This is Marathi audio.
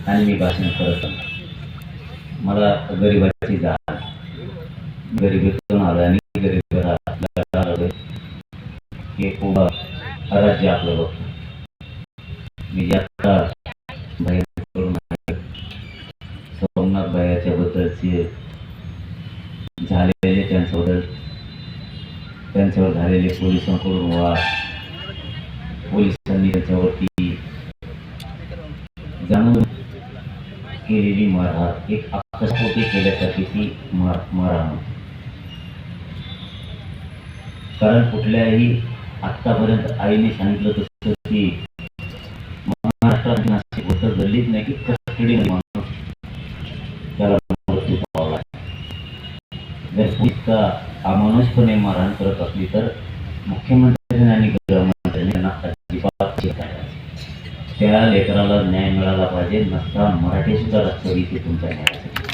आणि मी भाषण करत मला गरिबाची जाण, गरिबीतून आलो आणि गरिबीला आलोय हे खूप राज्य आपलं बघतो. मी जास्त सोमनाथ भैयाच्या बद्दलचे झालेले त्यांच्यावर झालेले पोलिसांकडून वाद, पोलिसांनी त्याच्यावरती जाणून केलेली मारहाण, एक आकस्पोटी केल्यासाठी ती मारहाण. कारण कुठल्याही आतापर्यंत आईने सांगितलं तसं की महाराष्ट्रात नाशिक होतं गल्लीत नाही की कस्टडी माणूस त्याला मृत्यू पावला. जर पोलीस अमानुषपणे मारहाण करत असली तर मुख्यमंत्र्यांनी आणि गृहमंत्र्यांनी त्यांना अजिबात त्या लेकराला न्याय मिळाला पाहिजे. नसता मराठी सुद्धा राष्ट्रवादी तुमच्या न्यायासाठी